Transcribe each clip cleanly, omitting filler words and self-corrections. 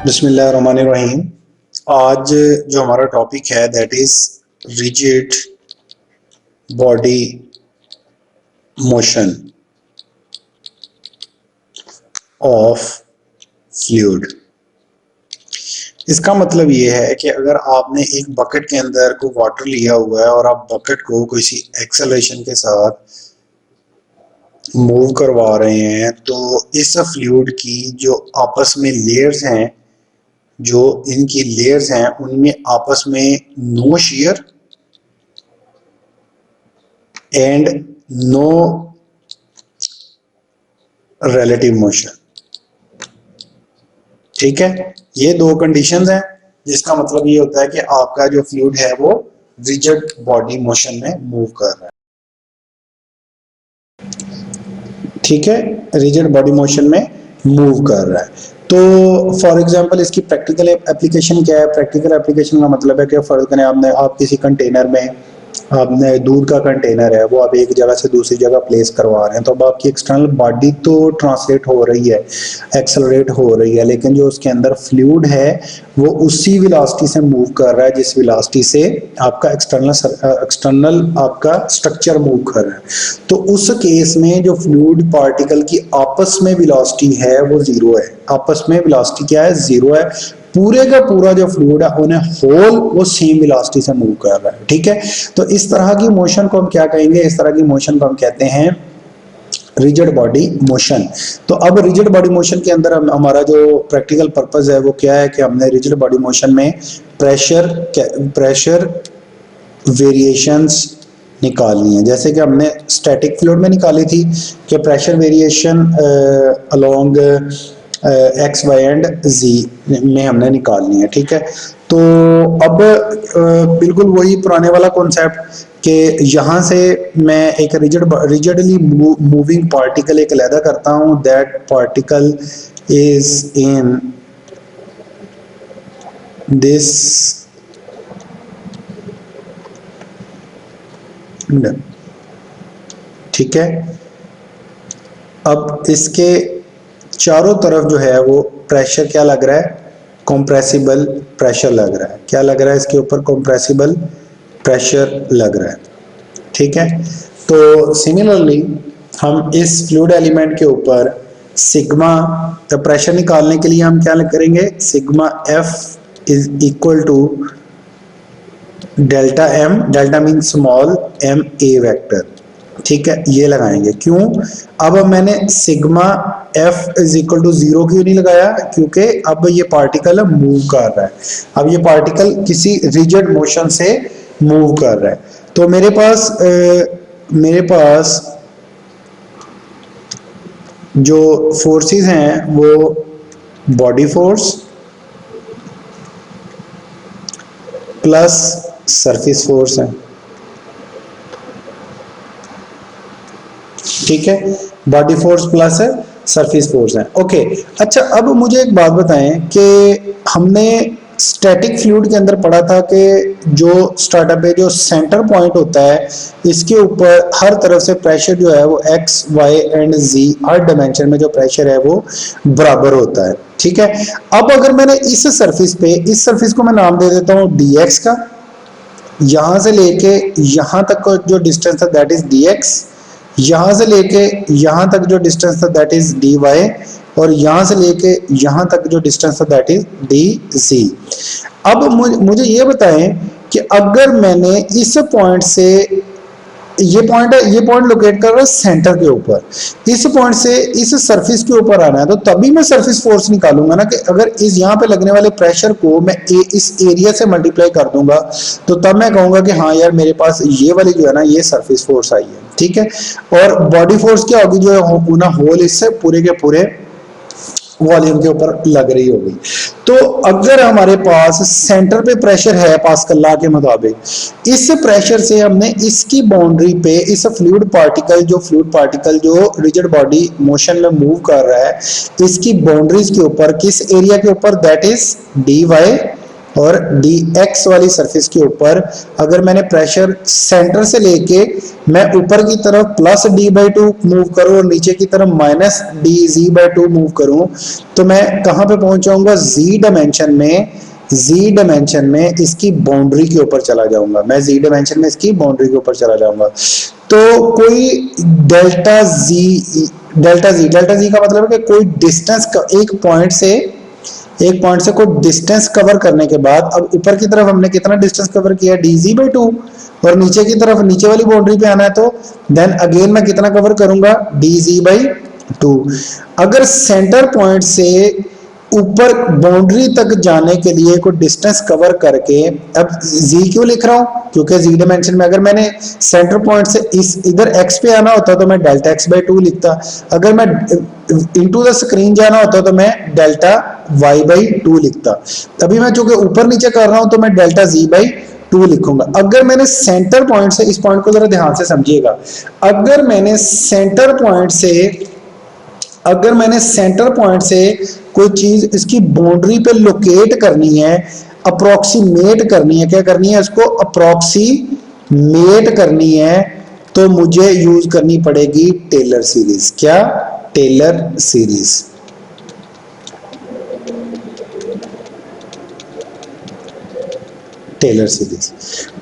बिस्मिल्लाहिर्रहमानिर्रहीम। आज जो हमारा टॉपिक है that is rigid body motion of fluid. इसका मतलब ये है कि अगर आपने एक बकेट के अंदर को वाटर लिया हुआ है और आप बकेट को किसी एक्सेलरेशन के साथ मूव करवा रहे हैं, तो इस फ्लूइड की जो आपस में लेयर्स हैं, जो इनकी लेयर्स हैं, उनमें आपस में no shear and no relative motion. ठीक है, ये दो कंडीशंस हैं, जिसका मतलब ये होता है कि आपका जो फ्लूइड है वो रिजिड बॉडी मोशन में मूव कर रहा है। ठीक है, रिजिड बॉडी मोशन में मूव कर रहा है। तो फॉर एग्जांपल इसकी प्रैक्टिकल एप्लीकेशन क्या है? प्रैक्टिकल एप्लीकेशन का मतलब है कि फर्ज करें आप किसी कंटेनर में, आपने दूध का कंटेनर है, वो आप एक जगह से दूसरी जगह प्लेस करवा रहे हैं, तो अब आपकी एक्सटर्नल बॉडी तो ट्रांसलेट हो रही है, एक्सेलरेट हो रही है, लेकिन जो उसके अंदर फ्लूइड है वो उसी वेलोसिटी से मूव कर रहा है जिस वेलोसिटी से आपका एक्सटर्नल आपका स्ट्रक्चर मूव कर रहा है। तो उस केस में जो फ्लूइड पार्टिकल की आपस में वेलोसिटी है वो जीरो है। आपस में वेलोसिटी क्या है? जीरो है। पूरे का पूरा जो फ्लूइड है उन्हें होल वो सेम वेलोसिटी से मूव कर रहा है। ठीक है, तो इस तरह की मोशन को हम क्या कहेंगे? इस तरह की मोशन को हम कहते हैं रिजिड बॉडी मोशन। तो अब रिजिड बॉडी मोशन के अंदर हमारा जो प्रैक्टिकल पर्पस है वो क्या है कि हमने रिजिड बॉडी मोशन में प्रेशर वेरिएशंस निकालनी है। जैसे कि हमने स्टैटिक फ्लूइड में निकाली थी कि pressure variation along X Y and Z में हमने निकालनी है। ठीक है, तो अब बिल्कुल वही पुराने वाला कॉन्सेप्ट कि यहाँ से मैं एक रिजिडली मूविंग पार्टिकल एक अलहदा करता हूँ, that particle is in this ठीक है, अब इसके चारों तरफ जो है वो प्रेशर क्या लग रहा है? कंप्रेसिबल प्रेशर लग रहा है। क्या लग रहा है? इसके ऊपर कंप्रेसिबल प्रेशर लग रहा है। ठीक है, तो सिमिलरली हम इस फ्लूइड एलिमेंट के ऊपर सिग्मा प्रेशर निकालने के लिए हम क्या करेंगे? Sigma F is equal to delta M, delta mean small M A vector. ठीक है, ये लगाएंगे। क्यों? अब मैंने sigma F is equal to zero क्यों नहीं लगाया? क्योंकि अब ये पार्टिकल मूव कर रहा है। अब ये पार्टिकल किसी रिजिड मोशन से मूव कर रहा है। तो मेरे पास जो फोर्सेस हैं वो body force plus surface force है। ठीक है, body force plus surface force है। ओके, अच्छा, अब मुझे एक बात बताएं कि हमने स्टैटिक फ्लूइड के अंदर पढ़ा था कि जो स्टार्टअप पे जो सेंटर पॉइंट होता है, इसके ऊपर हर तरफ से प्रेशर जो है वो एक्स वाई एंड जी हर डायमेंशन में जो प्रेशर है वो बराबर होता है। ठीक है, अब अगर मैंने इस सरफेस को मैं नाम दे देता हूँ डी एक्स का, यहां से लेके यहां तक का जो डिस्टेंस है दैट इज डी एक्स, यहां से लेके यहां तक जो डिस्टेंस था दैट इज डी वाई, और यहां से लेके यहां तक जो डिस्टेंस था दैट इज डी सी। अब मुझे ये बताएं कि अगर मैंने इस पॉइंट से ये पॉइंट लोकेट कर रहा है सेंटर के ऊपर, इस पॉइंट से इस सरफेस के ऊपर आना है, तो तभी मैं सरफेस फोर्स निकालूंगा ना, कि अगर इस यहाँ पे लगने वाले प्रेशर को मैं इस एरिया से मल्टीप्लाई कर दूंगा, तो तब मैं कहूंगा कि हाँ यार मेरे पास ये वाली जो है ना ये सरफेस फोर्स आई है। ठीक है, और बॉडी फोर्स क्या होगी? जो है ना होल इससे पूरे के पूरे वॉल्यूम के ऊपर लग रही होगी। तो अगर हमारे पास सेंटर पे प्रेशर है पास्कल लॉ के मुताबिक, इस प्रेशर से हमने इसकी बाउंड्री पे इस फ्लूइड पार्टिकल जो रिजिड बॉडी मोशन में मूव कर रहा है, इसकी बाउंड्रीज के ऊपर किस एरिया के ऊपर? दैट इज डी वाई और dx वाली सरफेस के ऊपर अगर मैंने प्रेशर सेंटर से लेके मैं ऊपर की तरफ प्लस d/2 मूव करूं और नीचे की तरफ माइनस dz/2 मूव करूं, तो मैं कहां पे पहुंच जाऊंगा, z डायमेंशन में इसकी बाउंड्री के ऊपर चला जाऊंगा, मैं z डायमेंशन में इसकी बाउंड्री के ऊपर चला जाऊंगा। तो कोई डेल्टा जी का मतलब है कि कोई डिस्टेंस एक पॉइंट से कोई डिस्टेंस कवर करने के बाद अब ऊपर की तरफ हमने कितना डिस्टेंस कवर किया, dz/2, और नीचे की तरफ नीचे वाली बाउंड्री पे आना है तो देन अगेन मैं कितना कवर करूंगा, dz/2। अगर सेंटर पॉइंट से ऊपर बाउंड्री तक जाने के लिए कोई डिस्टेंस कवर करके, अब z क्यों लिख रहा हूं, क्योंकि z डायमेंशन में अगर मैंने सेंटर पॉइंट से इधर x पे आना होता तो मैं डेल्टा x/2 लिखता, अगर मैं इनटू द स्क्रीन जाना होता तो मैं डेल्टा y/2 लिखता। अभी मैं चूंकि ऊपर नीचे कर रहा हूं तो मैं डेल्टा z/2 लिखूंगा। अगर मैंने सेंटर पॉइंट से, इस पॉइंट को जरा ध्यान से समझिएगा, अगर मैंने सेंटर पॉइंट से कोई चीज इसकी बाउंड्री पे लोकेट करनी है, अप्रोक्सीमेट करनी है, क्या करनी है, इसको अप्रोक्सीमेट करनी है, तो मुझे यूज करनी पड़ेगी टेलर सीरीज। क्या, टेलर सीरीज।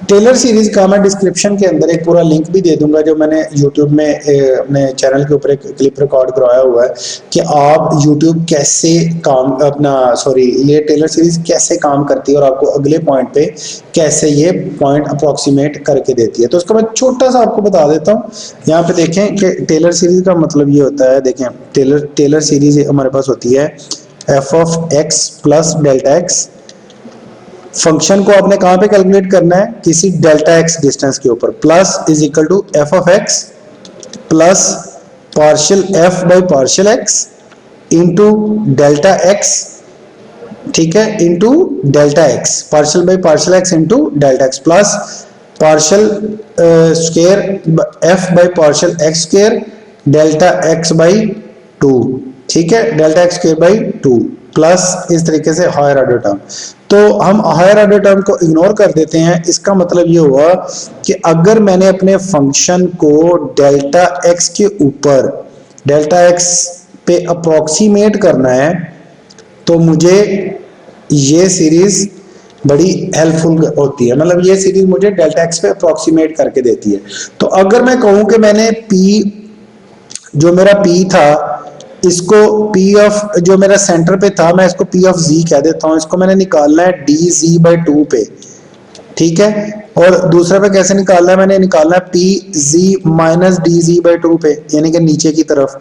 टेलर सीरीज का मैं डिस्क्रिप्शन के अंदर एक पूरा लिंक भी दे दूंगा, जो मैंने यूट्यूब में अपने चैनल के ऊपर एक क्लिप रिकॉर्ड करवाया हुआ है कि आप यूट्यूब कैसे काम ये टेलर सीरीज कैसे काम करती है और आपको अगले पॉइंट पे कैसे ये पॉइंट अप्रोक्सीमेट करके देती है। तो उसका मैं छोटा सा आपको बता देता हूँ। यहाँ पे देखें कि टेलर सीरीज का मतलब ये होता है, देखें टेलर सीरीज हमारे पास होती है f(x) plus delta x. Function को आपने कहां पे कैलकुलेट करना है, किसी डेल्टा एक्स डिस्टेंस के ऊपर, plus is equal to f(x) plus partial f by partial x into delta X, ठीक है, into delta X, partial by partial x into delta X, plus partial square f by partial x square delta x by 2, ठीक है, delta x square by 2, plus इस तरीके से higher order term. तो हम higher order term को ignore कर देते हैं। इसका मतलब ये हुआ कि अगर मैंने अपने फंक्शन को डेल्टा एक्स के ऊपर डेल्टा एक्स पे अप्रोक्सीमेट करना है तो मुझे ये सीरीज बड़ी हेल्पफुल होती है, मतलब ये सीरीज मुझे डेल्टा एक्स पे अप्रोक्सीमेट करके देती है। तो अगर मैं कहूं कि मैंने जो मेरा p था, इसको p ऑफ, जो मेरा सेंटर पे था, मैं इसको p ऑफ z कह देता हूं, इसको मैंने निकालना है dz/2 पे, ठीक है, और दूसरा पे कैसे निकालना है, मैंने निकालना है pz माइनस dz/2 पे, यानी कि नीचे की तरफ।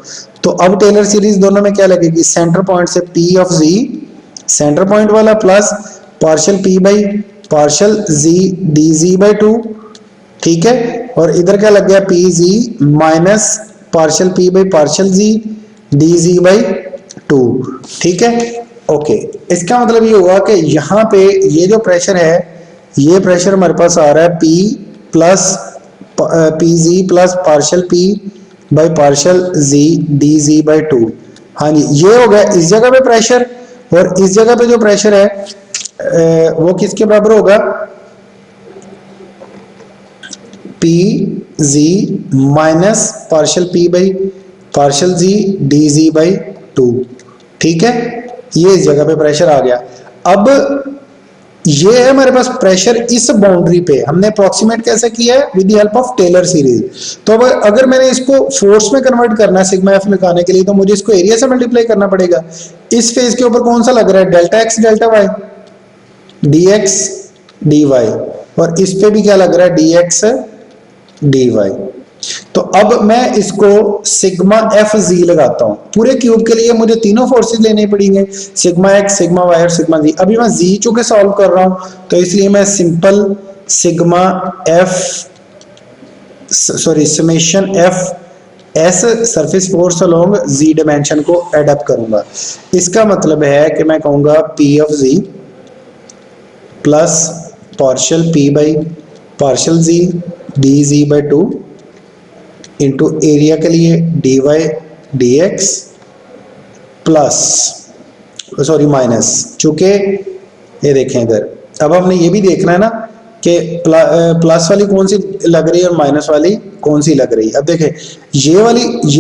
तो अब टेलर सीरीज दोनों में क्या लगेगी, सेंटर पॉइंट से p of z, centre point वाला, plus partial p by partial z dz/2, ठीक है, और इधर क्या लग गया, pz minus partial p by partial z dz/2, ठीक है, ओके। इसका मतलब ये हुआ कि यहाँ पे ये जो प्रेशर है, ये प्रेशर हमारे पास आ रहा है p plus pz plus partial p by partial z dz/2। हाँ जी, ये हो गया इस जगह पे प्रेशर, और इस जगह पे जो प्रेशर है वो किसके बराबर होगा, pz minus partial p by partial z dz/2, ठीक है, ये इस जगह पे प्रेशर आ गया। अब ये है हमारे पास प्रेशर इस बाउंड्री पे, हमने अप्रोक्सीमेट कैसे किया है, with the help of Taylor series. तो अब अगर मैंने इसको फोर्स में कन्वर्ट करना है सिग्मा एफ निकालने के लिए, तो मुझे इसको एरिया से मल्टीप्लाई करना पड़ेगा। इस फेज के ऊपर कौन सा लग रहा है, delta X delta Y, dx dy, और इस पे भी क्या लग रहा है, dx dy। तो अब मैं इसको सिग्मा एफ जी लगाता हूं। पूरे क्यूब के लिए मुझे तीनों फोर्सेस लेने पड़ेंगे, सिग्मा एक्स, सिग्मा वाई और सिग्मा जी। अभी मैं जी चूंकि सॉल्व कर रहा हूं तो इसलिए मैं simple sigma F summation F S surface force along Z dimension को एड अप करूंगा। इसका मतलब है कि मैं कहूंगा P of Z plus partial P by partial Z dz/2 into area के लिए dy dx प्लस माइनस, चूंकि ये देखें इधर अब हमने ये भी देखना है ना कि प्लस वाली कौन सी लग रही है और माइनस वाली कौन सी लग रही है। अब देखें, ये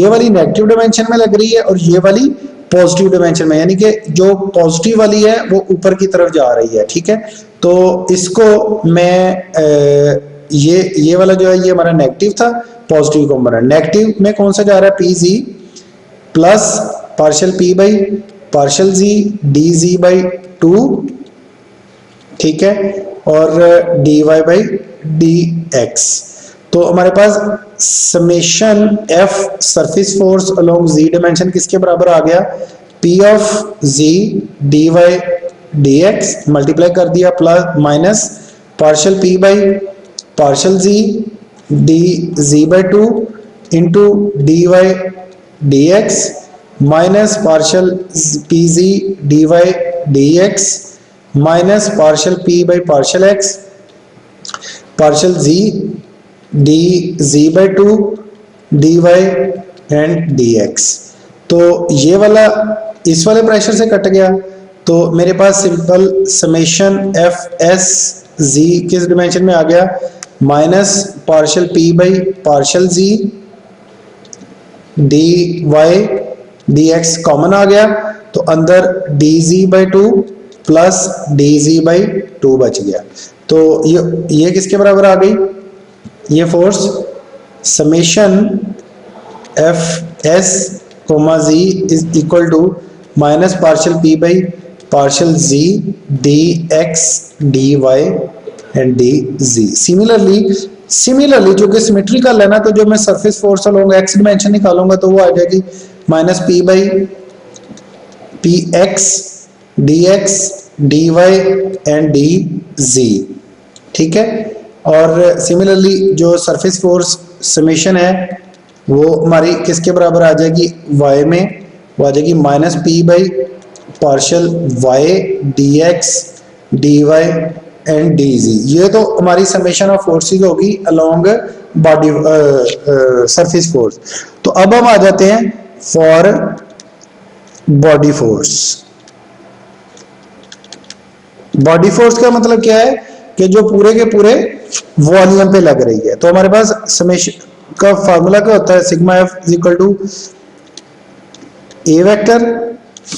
वाली नेगेटिव डायमेंशन में लग रही है और ये वाली पॉजिटिव डायमेंशन में, यानी कि जो पॉजिटिव वाली है वो ऊपर की तरफ जा रही है, ठीक है। तो इसको मैं ये वाला जो है ये हमारा नेगेटिव था, पॉजिटिव कॉम्पोनेंट। नेगेटिव में कौन सा जा रहा है, P Z plus partial P by partial Z D Z by 2, ठीक है, और D Y by D X. तो हमारे पास summation F surface force along Z dimension किसके बराबर आ गया, P of Z D Y D X multiply कर दिया plus minus partial P by partial Z D Z by 2 into D Y D X minus partial P Z D Y D X minus partial P by partial X partial Z D Z by 2 D Y and D X. तो ये वाला इस वाले pressure से cut गया, तो मेरे पास simple summation F S Z किस डिमेंशन में आ गया, minus partial P by partial Z D Y D X common आ गया, तो अंदर D Z by 2 plus D Z by 2 बच गया। तो ये किसके बराबर आ गई, ये force summation F S comma Z is equal to minus partial P by partial Z D X D Y and D Z. Similarly जो कि सिमेट्रिकल है ना, तो जो मैं surface force along X dimension निकालूंगा तो वो आ जाएगी minus P by P X D X D Y and D जी, ठीक है। और सिमिलरली जो सरफेस फोर्स समेशन है वो हमारी किसके बराबर आ जाएगी, y में वो आ जाएगी minus P by partial Y D X D Y and D Z. ये तो हमारी समेशन ऑफ फोर्सेस होगी अलोंग बॉडी सरफेस फोर्स। तो अब हम आ जाते हैं for body force. Body force का मतलब क्या है कि जो पूरे के पूरे वॉल्यूम पे लग रही है। तो हमारे पास समेशन का फार्मूला क्या होता है, sigma F is equal to A vector,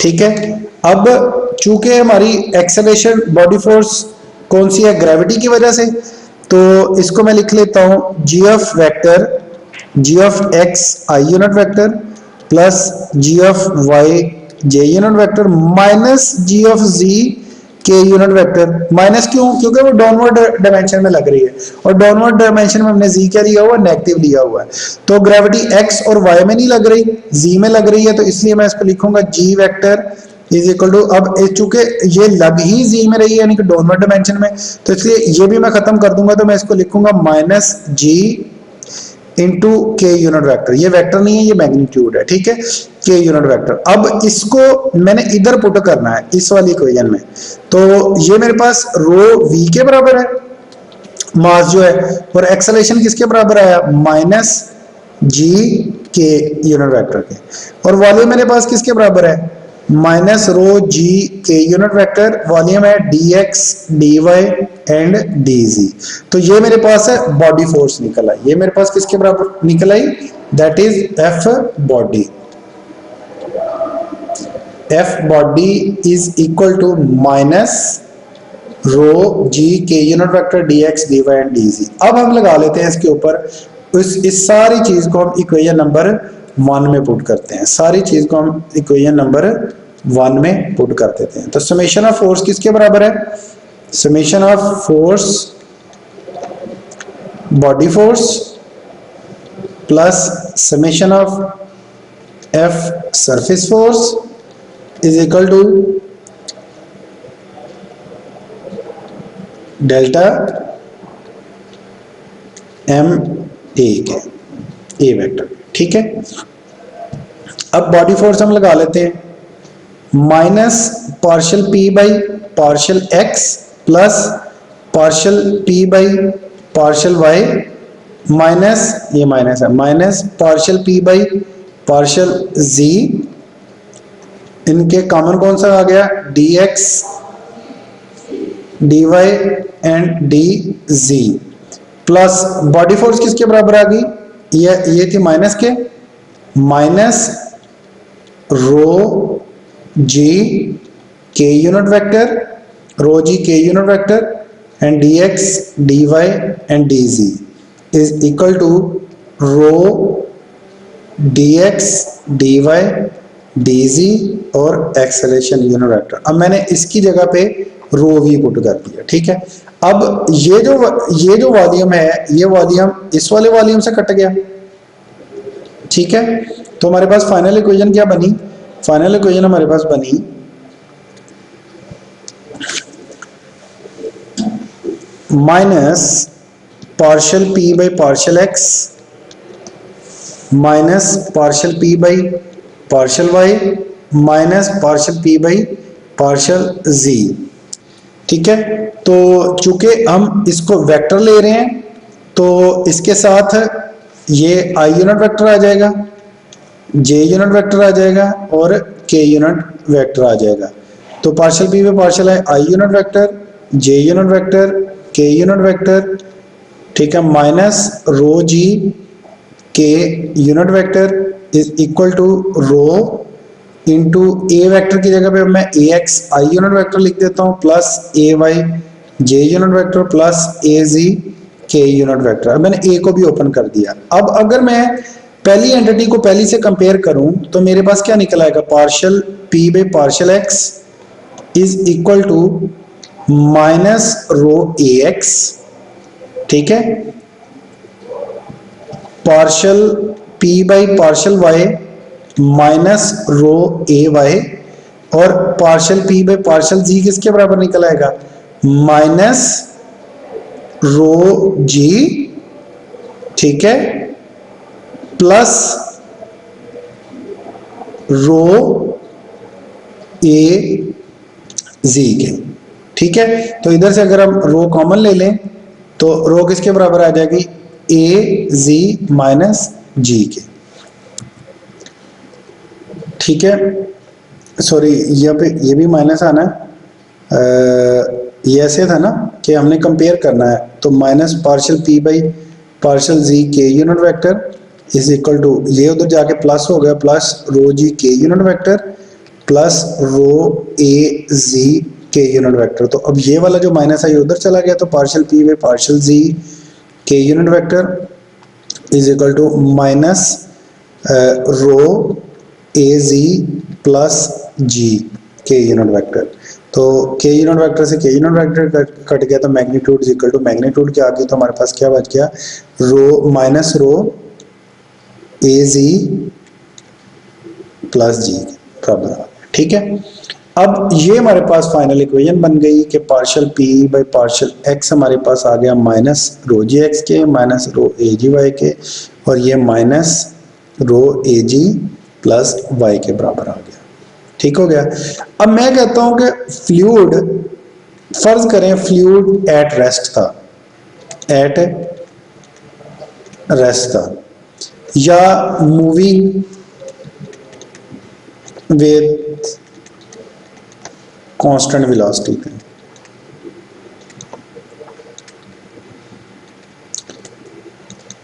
ठीक है। अब चूंकि हमारी एक्सेलरेशन बॉडी फोर्स कौन सी है, ग्रेविटी की वजह से, तो इसको मैं लिख लेता हूं G of vector G of X I unit vector plus G of Y J unit vector minus G of Z K unit vector. Minus क्यों, क्योंकि वो डाउनवर्ड डायमेंशन में लग रही है और डाउनवर्ड डायमेंशन में हमने जी क्या लिया हुआ, नेगेटिव लिया हुआ है। तो ग्रेविटी एक्स और वाई में नहीं लग रही, जी में लग रही है, तो इसलिए मैं इसको लिखूंगा जी वेक्टर इज इक्वल टू, अब चूंकि ये लग ही जी में रही है यानी कि डाउनवर्ड डायमेंशन में, तो इसलिए ये भी मैं खत्म कर दूंगा, तो मैं इसको लिखूंगा माइनस जी इंटू के यूनिट वेक्टर। ये वेक्टर नहीं है, ये मैग्नीट्यूड है, ठीक है, के यूनिट वेक्टर। अब इसको मैंने इधर पुट करना है इस वाली इक्वेशन में, तो ये मेरे पास रो वी के बराबर है मास जो है, और एक्सेलरेशन किसके बराबर आया, माइनस जी के यूनिट वेक्टर के, और वॉल्यूम मेरे पास किसके बराबर है, minus rho G K unit vector, volume है D X D Y and D Z. तो ये मेरे पास है बॉडी फोर्स निकल आई, ये मेरे पास किसके बराबर निकल आई, that is F body. F body is equal to minus rho G K unit vector D X D Y and D Z. अब हम लगा लेते हैं इसके ऊपर इस सारी चीज को हम इक्वेशन नंबर 1 में पुट करते हैं, सारी चीज को हम इक्वेशन नंबर 1 में पुट कर देते हैं। तो समेशन ऑफ फोर्स किसके बराबर है, summation of force body force plus summation of F surface force is equal to delta M A के ए वेक्टर, ठीक है। अब बॉडी फोर्स हम लगा लेते हैं, minus partial P by partial X plus partial P by partial Y minus, ये minus है, minus partial P by partial Z, इनके कॉमन कौन सा आ गया, D X D Y and D Z plus body force किसके बराबर आ गई, ये थी माइनस के, minus rho G K unit vector, rho G K unit vector and D X D Y and D Z is equal to rho D X D Y D Z और acceleration unit vector. अब मैंने इसकी जगह पे रो we put कर दिया, ठीक है। अब ये जो वॉल्यूम है, ये वॉल्यूम इस वाले वॉल्यूम से कट गया, ठीक है। तो हमारे पास फाइनल इक्वेशन क्या बनी, फाइनल इक्वेशन हमारे पास बनी minus partial P by partial X minus partial P by partial Y minus partial P by partial Z, ठीक है। तो चूंकि हम इसको वेक्टर ले रहे हैं तो इसके साथ ये आई यूनिट वेक्टर आ जाएगा, जे यूनिट वेक्टर आ जाएगा और के यूनिट वेक्टर आ जाएगा। तो partial P by partial I unit vector, J unit vector, K unit vector, ठीक है, minus rho G K unit vector is equal to rho into A vector की जगह पे मैं A X I unit vector लिख देता हूँ plus A Y J unit vector plus A Z K unit vector. अब मैंने ए को भी ओपन कर दिया। अब अगर मैं पहली एंटिटी को पहली से कंपेयर करूं तो मेरे पास क्या निकल आएगा, partial P by partial X is equal to minus rho A X, ठीक है, partial P by partial Y minus rho A Y और partial P by partial Z किसके बराबर निकल आएगा, माइनस रो जी, ठीक है, प्लस रो ए जी के, ठीक है। तो इधर से अगर हम रो कॉमन ले लें तो रो किसके बराबर आ जाएगी, ए जी माइनस जी के, ठीक है। सॉरी यहाँ पे ये भी माइनस आना है, ये ऐसे था ना कि हमने कंपेयर करना है, तो minus partial P by partial Z K unit vector is equal to ये उधर जाके प्लस हो गया, plus row G K unit vector plus row A Z K unit vector. तो अब ये वाला जो माइनस है ये उधर चला गया, तो partial P by partial Z K unit vector is equal to minus rho A Z plus G K unit vector. तो के यूनिट वेक्टर से के यूनिट वेक्टर कट गया, तो magnitude is equal to magnitude क्या आ गई, तो हमारे पास क्या बच गया, rho minus rho A Z plus जी बराबर, ठीक है। अब ये हमारे पास फाइनल इक्वेशन बन गई कि partial P by partial x हमारे पास आ गया माइनस रो जी एक्स के minus rho A ji Y के और ये minus rho A Z plus Y के बराबर आ गया, ठीक हो गया। अब मैं कहता हूं कि फ्लूइड, फर्ज करें फ्लूइड एट रेस्ट था, एट रेस्ट था या मूविंग विद कांस्टेंट वेलोसिटी थे।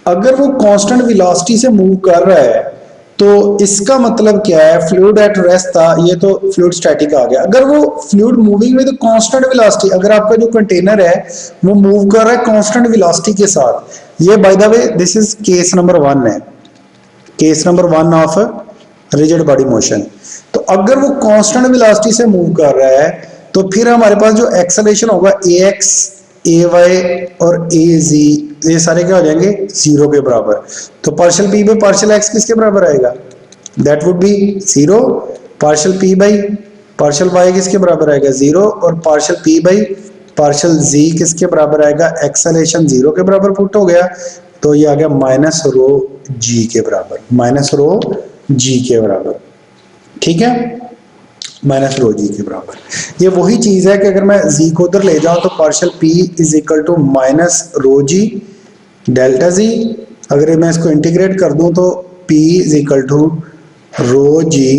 अगर वो कांस्टेंट वेलोसिटी से मूव कर रहा है तो इसका मतलब क्या है, फ्लूइड एट रेस्ट था, ये तो फ्लूइड स्टैटिक आ गया। अगर वो fluid moving with constant velocity, अगर आपका जो कंटेनर है वो मूव कर रहा है कांस्टेंट वेलोसिटी के साथ, ये by the way this is case number 1 है, case number 1 of rigid body motion. तो अगर वो कांस्टेंट वेलोसिटी से मूव कर रहा है तो फिर हमारे पास जो एक्सेलरेशन होगा ए एक्स ए वाई और ए जी, ये सारे क्या हो जाएंगे, जीरो के बराबर। तो partial P by partial X किसके बराबर आएगा, that would be zero. Partial P by partial Y किसके बराबर आएगा, जीरो। और partial P by partial Z किसके बराबर आएगा, एक्सेलरेशन जीरो के बराबर पुट हो गया, तो ये आ गया माइनस रो जी के बराबर, माइनस रो जी के बराबर, ठीक है, माइनस रो जी के बराबर। ये वही चीज है कि अगर मैं जी को उधर ले जाऊं तो partial P is equal to minus rho G delta Z, अगर मैं इसको इंटीग्रेट कर दूं तो P is equal to rho G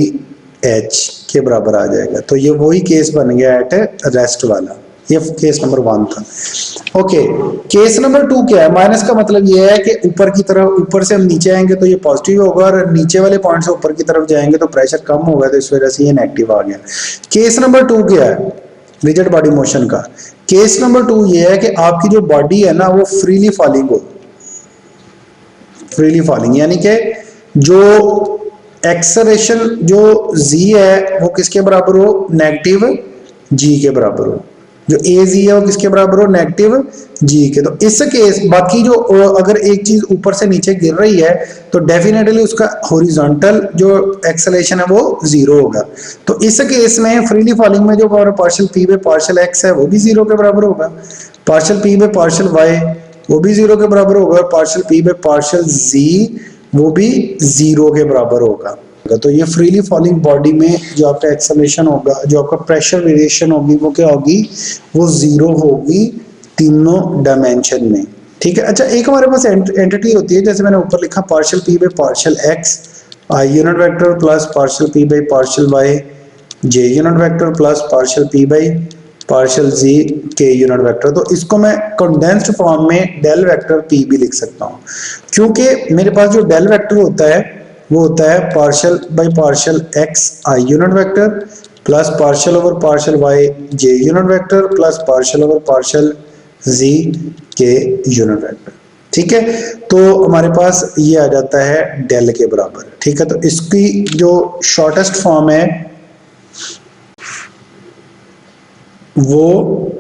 H के बराबर आ जाएगा। तो ये वही केस बन गया एट रेस्ट वाला। ये केस नंबर 1 था। ओके, केस नंबर 2 क्या है? माइनस का मतलब ये है कि ऊपर की तरफ, ऊपर से हम नीचे आएंगे तो ये पॉजिटिव होगा, और नीचे वाले पॉइंट से ऊपर की तरफ जाएंगे तो प्रेशर कम होगा, तो इस वजह से ये नेगेटिव आ गया। केस नंबर 2 क्या है? रिजिड बॉडी मोशन का केस नंबर 2 ये है कि आपकी जो बॉडी है ना वो फ्रीली फॉलिंग हो, फ्रीली फॉलिंग यानी कि जो एक्सेलरेशन जो जी है वो किसके बराबर हो? नेगेटिव जी के बराबर हो। जो ए जी है वो किसके बराबर हो? नेगेटिव जी के। तो इस केस बाकी जो अगर एक चीज ऊपर से नीचे गिर रही है तो डेफिनेटली उसका हॉरिजॉन्टल जो एक्सेलरेशन है वो जीरो होगा। तो इस केस में फ्रीली फॉलिंग में जो partial P by partial X है वो भी जीरो के बराबर होगा, partial P by partial Y वो भी जीरो के बराबर होगा, और partial P by partial Z वो भी जीरो के बराबर होगा। तो ये फ्रीली फॉलिंग बॉडी में जो आपका एक्सेलरेशन होगा, जो आपका प्रेशर वेरिएशन होगी वो क्या होगी? वो जीरो होगी तीनों डायमेंशन में। ठीक है। अच्छा, एक हमारे पास एंटिटी होती है, जैसे मैंने ऊपर लिखा partial P by partial X I unit vector plus partial P by partial Y J unit vector plus partial P by partial Z K unit vector. तो इसको मैं कंडेंस्ड फॉर्म में डेल वेक्टर पी भी लिख सकता हूँ, क्योंकि मेरे पास जो डेल वेक्टर होता है वो होता है partial by partial X I unit vector plus partial over partial Y J unit vector plus partial over partial Z K unit vector. ठीक है, तो हमारे पास ये आ जाता है डेल के बराबर। ठीक है, तो इसकी जो शॉर्टेस्ट फॉर्म है वो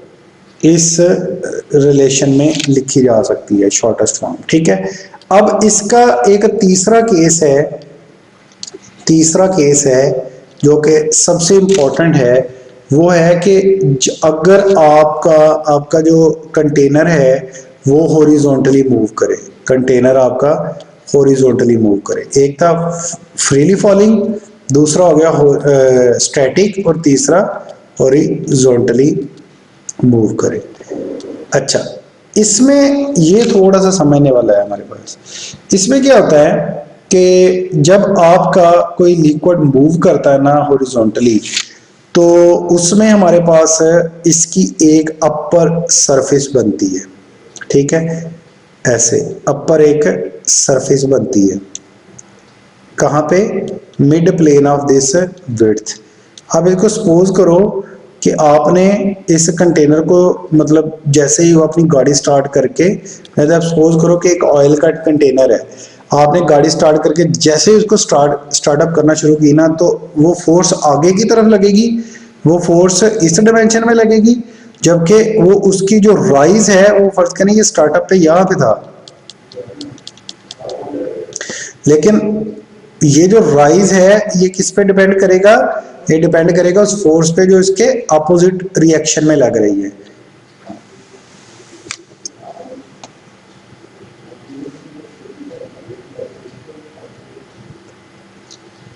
इस रिलेशन में लिखी जा सकती है, शॉर्टेस्ट फॉर्म। ठीक है, अब इसका एक तीसरा केस है जो कि सबसे इंपॉर्टेंट है, वो है कि अगर आपका जो कंटेनर है वो हॉरिजॉन्टली मूव करे, कंटेनर आपका हॉरिजॉन्टली मूव करे। एक था फ्रीली फॉलिंग, दूसरा हो गया स्टैटिक, और तीसरा हॉरिजॉन्टली मूव करे। अच्छा, इसमें ये थोड़ा सा समझने वाला है हमारे पास। इसमें क्या होता है कि जब आपका कोई लिक्विड मूव करता है ना हॉरिजॉन्टली, तो उसमें हमारे पास इसकी एक अपर सरफेस बनती है। ठीक है, ऐसे अपर एक सरफेस बनती है, कहाँ पे? Mid plane of this width. अब इसको सपोज करो कि आपने इस कंटेनर को, मतलब जैसे ही वो अपनी गाड़ी स्टार्ट करके, मतलब सपोज करो कि एक ऑयल का कंटेनर है, आपने गाड़ी स्टार्ट करके जैसे ही उसको स्टार्टअप करना शुरू की ना, तो वो फोर्स आगे की तरफ लगेगी, वो फोर्स इस डायमेंशन में लगेगी, जबकि वो उसकी जो राइज है वो फर्ज करें ये स्टार्टअप पे यहाँ पे था, लेकिन ये जो राइज है ये किस पे डिपेंड करेगा? ये डिपेंड करेगा उस फोर्स पे जो इसके अपोजिट रिएक्शन में लग रही है।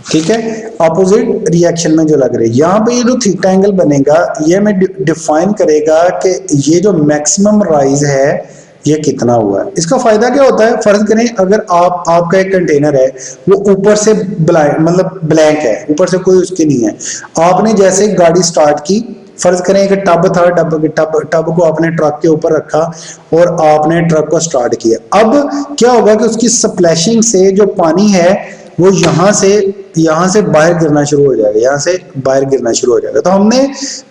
ठीक है, अपोजिट रिएक्शन में जो लग रही है, यहाँ पे ये जो थीटा एंगल बनेगा ये हमें डिफाइन करेगा कि ये जो मैक्सिमम राइज है ये कितना हुआ है। इसका फायदा क्या होता है? फर्ज करें अगर आपका एक कंटेनर है वो ऊपर से मतलब ब्लैंक है, ऊपर से कोई उसकी नहीं है, आपने जैसे गाड़ी स्टार्ट की, फर्ज करें एक टब था, टब को आपने ट्रक के ऊपर रखा और आपने ट्रक को स्टार्ट किया। अब क्या होगा कि उसकी स्प्लैशिंग से जो पानी है वो यहाँ से बाहर गिरना शुरू हो जाएगा, यहाँ से बाहर गिरना शुरू हो जाएगा। तो हमने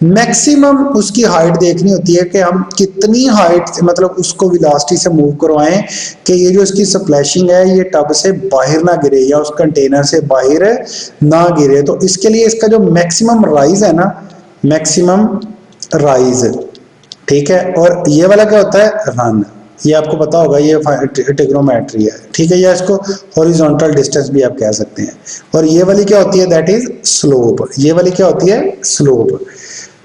मैक्सिमम उसकी हाइट देखनी होती है कि हम कितनी हाइट, मतलब उसको वेलोसिटी से मूव करवाएं कि ये जो इसकी स्प्लैशिंग है ये टब से बाहर ना गिरे या उस कंटेनर से बाहर ना गिरे। तो इसके लिए इसका जो मैक्सिमम राइज है ना, मैक्सिमम राइज, ठीक है। और ये वाला क्या होता है? रन। ये आपको पता होगा, ये ट्रिग्नोमेट्री है, ठीक है, या इसको हॉरिजॉन्टल डिस्टेंस भी आप कह सकते हैं। और ये वाली क्या होती है? That is slope. ये वाली क्या होती है? स्लोप।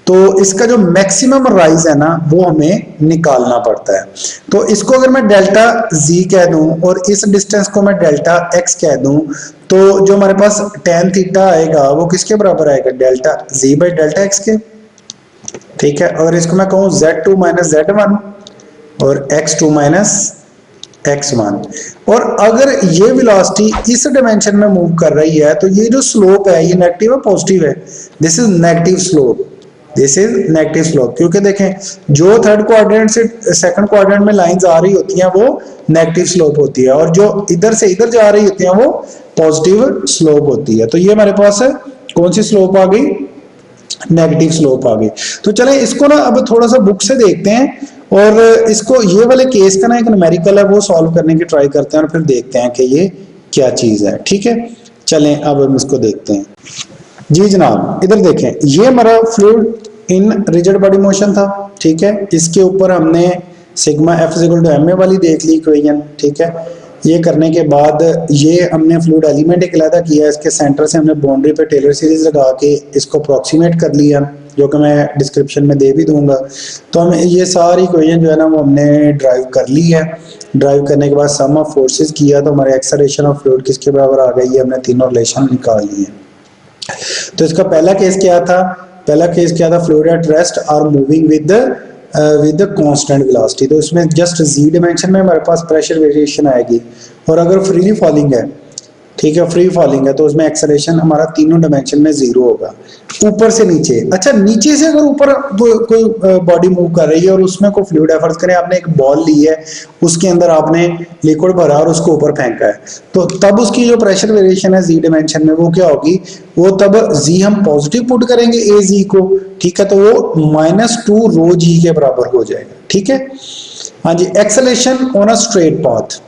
तो इसका जो मैक्सिमम राइज है ना वो हमें निकालना पड़ता है। तो इसको अगर मैं डेल्टा जी कह दूं और इस डिस्टेंस को मैं डेल्टा एक्स कह दूं, तो जो हमारे पास tan थीटा आएगा वो किसके बराबर आएगा? Delta G by delta x के, ठीक है। और इसको मैं कहूं z2 माइनस z1 और x2 माइनस x1। और अगर ये वेलोसिटी इस डायमेंशन में मूव कर रही है तो ये जो स्लोप है ये नेगेटिव है पॉजिटिव है? This is negative slope, this is negative slope, क्योंकि देखें जो थर्ड क्वाड्रेंट से सेकंड क्वाड्रेंट में लाइंस आ रही होती हैं वो नेगेटिव स्लोप होती है, और जो इधर से इधर जा रही होती हैं वो पॉजिटिव स्लोप होती है। तो ये हमारे पास है कौन सी स्लोप आ गई, नेगेटिव स्लोप आ गई। तो चले इसको ना अब थोड़ा सा बुक से देखते हैं, और इसको ये वाले केस का ना एक न्यूमेरिकल है वो सॉल्व करने की ट्राई करते हैं और फिर देखते हैं कि ये क्या चीज है। ठीक है, चलें अब हम इसको देखते हैं। जी जनाब, इधर देखें, ये हमारा fluid in rigid body motion था। ठीक है, इसके ऊपर हमने sigma F equal to M A वाली देख ली इक्वेशन। ठीक है, ये करने के बाद ये हमने फ्लूइड एलिमेंट एक अलग किया, इसके सेंटर से हमने बाउंड्री पे टेलर सीरीज लगा के इसको अप्रोक्सीमेट कर लिया, जो कि मैं डिस्क्रिप्शन में दे भी दूंगा। तो हम ये सारी इक्वेशन जो है ना वो हमने ड्राइव कर ली है। ड्राइव करने के बाद सम ऑफ फोर्सेस किया तो हमारे एक्सेलरेशन ऑफ फ्लूइड किसके बराबर आ गई है, हमने तीनों रिलेशन निकाल लिए। तो इसका पहला केस क्या था, पहला केस क्या था, fluid at rest or moving with the constant velocity. तो इसमें जस्ट जी डायमेंशन में हमारे पास प्रेशर वेरिएशन आएगी, और अगर फ्रीली फॉलिंग है, ठीक है, फ्री फॉलिंग है, तो उसमें एक्सेलरेशन हमारा तीनों डायमेंशन में जीरो होगा, ऊपर से नीचे। अच्छा, नीचे से अगर ऊपर कोई बॉडी मूव कर रही है और उसमें कोई फ्लूइड है, फर्ज करें आपने एक बॉल ली है, उसके अंदर आपने लिक्विड भरा और उसको ऊपर फेंका है, तो तब उसकी जो प्रेशर वेरिएशन है जी डायमेंशन में वो क्या होगी, वो तब जी हम पॉजिटिव पुट करेंगे ए जी को, ठीक है, तो वो -2 रो जी के बराबर हो जाएगा। ठीक है, हाँ जी। Acceleration on a straight path,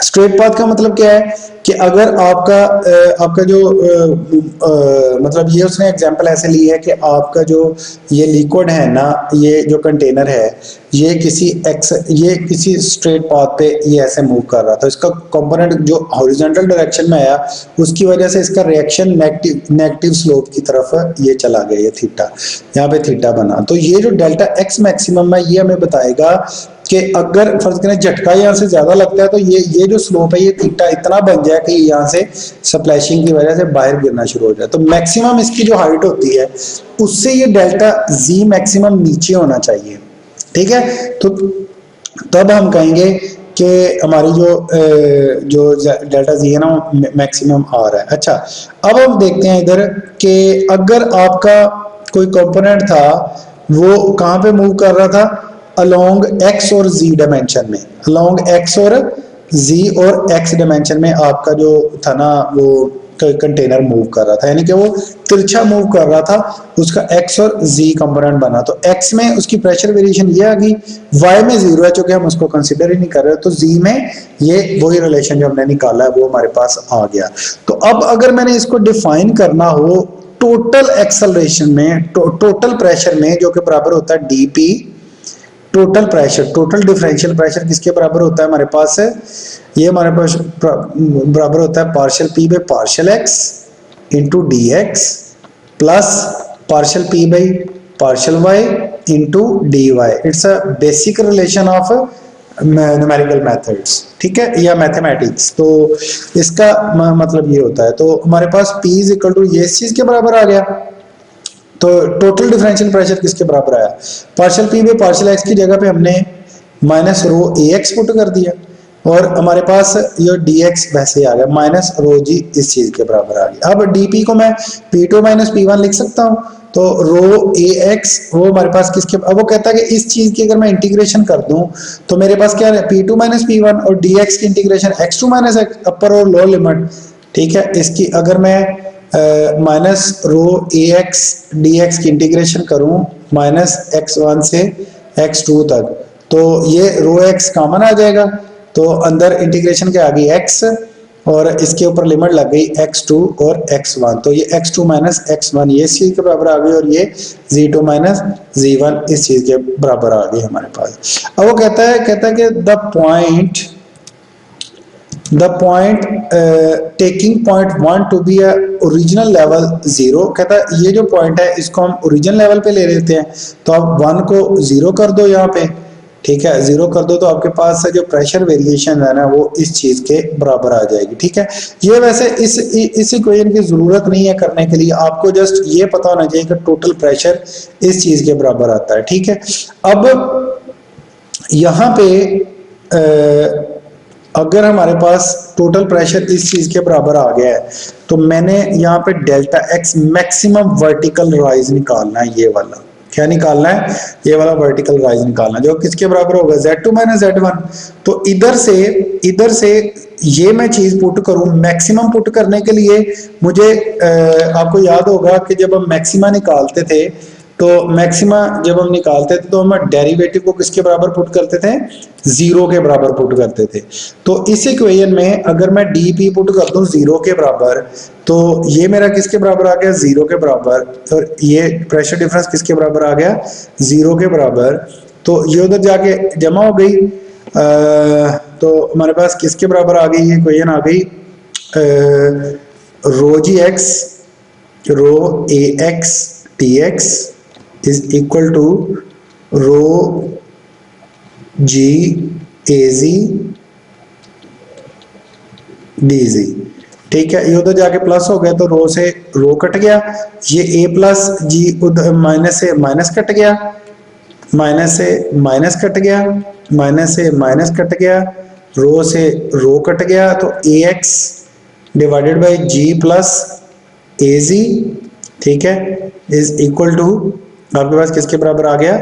straight path का मतलब क्या है कि अगर आपका जो मतलब ये उसने एग्जांपल ऐसे ली है कि आपका जो ये लिक्विड है ना, ये जो कंटेनर है, ये किसी स्ट्रेट पाथ पे ये ऐसे मूव कर रहा था, इसका कंपोनेंट जो हॉरिजॉन्टल डायरेक्शन में आया उसकी वजह से इसका रिएक्शन नेगेटिव स्लोप की तरफ ये चला गया, ये थीटा, यहाँ पे थीटा बना। तो ये जो डेल्टा एक्स मैक्सिमम है ये हमें बताएगा कि अगर फर्ज करें झटका यहाँ से ज्यादा लगता है तो ये जो स्लोप है ये थीटा इतना बन जाए कि यहाँ से स्प्लैशिंग की वजह से बाहर गिरना शुरू हो जाए। तो मैक्सिमम इसकी जो हाइट होती है उससे ये डेल्टा जी मैक्सिमम नीचे होना चाहिए। ठीक है, तो तब हम कहेंगे कि हमारी जो डेल्टा जी है ना मैक्सिमम आ रहा है। अच्छा, अब हम देखते हैं इधर कि अगर आपका कोई कंपोनेंट था वो कहाँ पे मूव कर रहा था, अलोंग एक्स और जी डायमेंशन में, अलोंग एक्स और जी और एक्स डायमेंशन में आपका जो था ना वो कंटेनर मूव कर रहा था, यानी कि वो तिरछा मूव कर रहा था, उसका एक्स और जी कंपोनेंट बना। तो एक्स में उसकी प्रेशर वेरिएशन ये आ गई, वाई में जीरो है क्योंकि हम उसको कंसीडर ही नहीं कर रहे, तो जी में ये वही रिलेशन जो हमने निकाला है वो हमारे पास आ गया। तो अब अगर मैंने इसको डिफाइन करना हो टोटल एक्सेलरेशन में, टोटल प्रेशर में, जो कि बराबर होता है DP, total pressure, total differential pressure किसके बराबर होता है हमारे पास है, ये हमारे पास बराबर होता है partial P by partial x into d x plus partial P by partial y into D y. It's a basic relation of numerical methods, ठीक है, या मैथमेटिक्स। तो इसका मतलब ये होता है, तो हमारे पास P इज इक्वल टू ये इस चीज के बराबर आ गया। तो टोटल डिफरेंशियल प्रेशर किसके बराबर आया, partial P by partial x की जगह पे हमने minus rho A x put कर दिया, और हमारे पास ये डी एक्स वैसे आ गया, माइनस रो जी इस चीज के बराबर आ गया। अब डी को मैं P2 माइनस P1 लिख सकता हूँ, तो रो ए एक्स वो हमारे पास किसके, अब वो कहता है कि इस चीज की अगर मैं इंटीग्रेशन कर दूं तो मेरे पास क्या है, P2 माइनस P1 और डी एक्स की इंटीग्रेशन x2 माइनस अपर और लोअर लिमिट, ठीक है, इसकी अगर मैं minus rho A X D x की इंटीग्रेशन करूं माइनस x1 से x2 तक, तो ये रो एक्स कॉमन आ जाएगा, तो अंदर इंटीग्रेशन के आ गई x और इसके ऊपर लिमिट लग गई x2 और x1, तो ये x2 माइनस x1 ये इस चीज के बराबर आ गई, और ये z2 माइनस z1 इस चीज के बराबर आ गई हमारे पास। अब वो कहता है कि the point taking point 1 to be a original level 0, कहता है ये जो पॉइंट है इसको हम ओरिजिनल लेवल पे ले लेते हैं, तो आप 1 को 0 कर दो यहाँ पे, ठीक है, 0 कर दो, तो आपके पास जो प्रेशर वेरिएशन है ना वो इस चीज के बराबर आ जाएगी। ठीक है, ये वैसे इस इक्वेशन की जरूरत नहीं है करने के लिए, आपको जस्ट ये पता होना चाहिए कि टोटल प्रेशर इस चीज के बराबर आता है। ठीक है, अब यहाँ पे अगर हमारे पास टोटल प्रेशर इस चीज के बराबर आ गया है तो मैंने यहाँ पे delta x maximum vertical rise निकालना है। ये वाला क्या निकालना है? ये वाला वर्टिकल राइज निकालना, जो किसके बराबर होगा? Z2 minus Z1। तो इधर से ये मैं चीज पुट करूं, मैक्सिमम पुट करने के लिए मुझे आपको याद होगा कि जब हम मैक्सिमा निकालते थे तो मैक्सिमा जब हम निकालते थे तो हम डेरिवेटिव को किसके बराबर पुट करते थे? जीरो के बराबर पुट करते थे। तो इस इक्वेशन में अगर मैं डीपी पुट कर दूं जीरो के बराबर, तो ये मेरा किसके बराबर आ गया? जीरो के बराबर। और ये प्रेशर डिफरेंस किसके बराबर आ गया? जीरो के बराबर। तो ये उधर जाके जमा हो गई। तो हमारे पास किसके बराबर आ गई? ये इक्वेशन आ गई rho G X rho A X T X is equal to rho G A G D जी। ठीक है, ये उधर जाके प्लस हो गया तो रो से रो कट गया, ये ए प्लस जी उधर माइनस से माइनस कट गया, माइनस से माइनस कट गया, माइनस से माइनस कट गया, रो से रो कट गया। तो A X divided by G plus A G, ठीक है, इज इक्वल टू आपके पास किसके बराबर आ गया?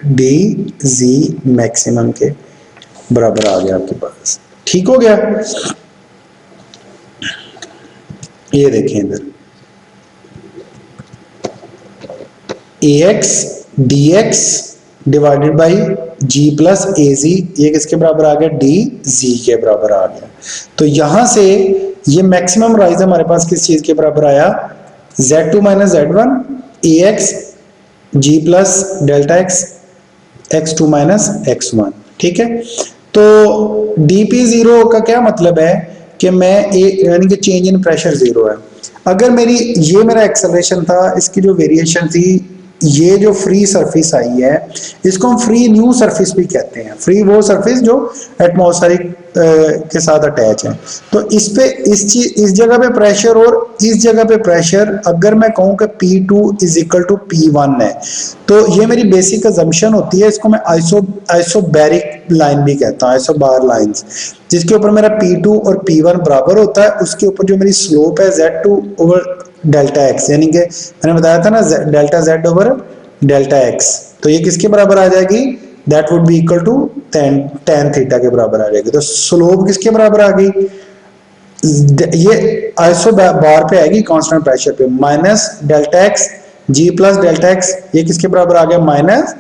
डी जी मैक्सिमम के बराबर आ गया आपके पास। ठीक हो गया? ये देखें इधर A X D X divided by G plus A G, ये किसके बराबर आ गया? डी जी के बराबर आ गया। तो यहां से ये मैक्सिमम राइज हमारे पास किस चीज के बराबर आया? Z2 minus Z1 A X G plus delta X x2 minus x1। ठीक है, तो dp जीरो का क्या मतलब है कि मैं यानी कि चेंज इन प्रेशर जीरो है। अगर ये मेरा एक्सेलरेशन था, इसकी जो वेरिएशन थी, ये जो फ्री सरफेस आई है इसको हम फ्री न्यू सरफेस भी कहते हैं। फ्री वो सरफेस जो एटमॉस्फेरिक के साथ अटैच है। तो इस जगह पे प्रेशर और इस जगह पे प्रेशर अगर मैं कहूं कि P2 is equal to P1 है, तो ये मेरी बेसिक अजम्पशन होती है। इसको मैं आइसोबैरिक लाइन भी कहता हूं, आइसोबार लाइंस, जिसके ऊपर मेरा P2 और P1 बराबर होता है। उसके ऊपर जो मेरी स्लोप है Z2 ओवर डेल्टा एक्स, यानी कि मैंने बताया था ना delta Z over delta x, तो ये किसके बराबर आ जाएगी? That would be equal to tan theta के बराबर आ जाएगी। तो स्लोप किसके बराबर आ गई? ये आइसो बार पे आएगी कांस्टेंट प्रेशर पे, minus delta x G plus delta x, ये किसके बराबर आ गया? माइनस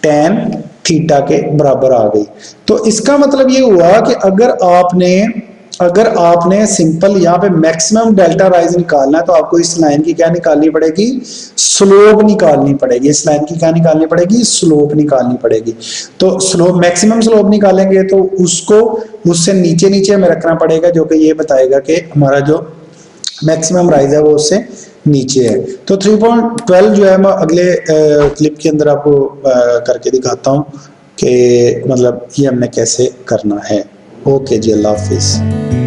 tan थीटा के बराबर आ गई। तो इसका मतलब ये हुआ कि अगर आपने सिंपल यहाँ पे मैक्सिमम डेल्टा राइज निकालना है तो आपको इस लाइन की क्या निकालनी पड़ेगी? स्लोप निकालनी पड़ेगी। इस लाइन की क्या निकालनी पड़ेगी? स्लोप निकालनी पड़ेगी। तो स्लोप, मैक्सिमम स्लोप निकालेंगे तो उसको उससे नीचे नीचे में रखना पड़ेगा, जो कि ये बताएगा कि हमारा जो मैक्सिमम राइज है वो उससे नीचे है। तो 3.12 जो है मैं अगले क्लिप के अंदर आपको करके दिखाता हूँ कि मतलब ये हमने कैसे करना है। ओके जी, अल्लाह हाफिज।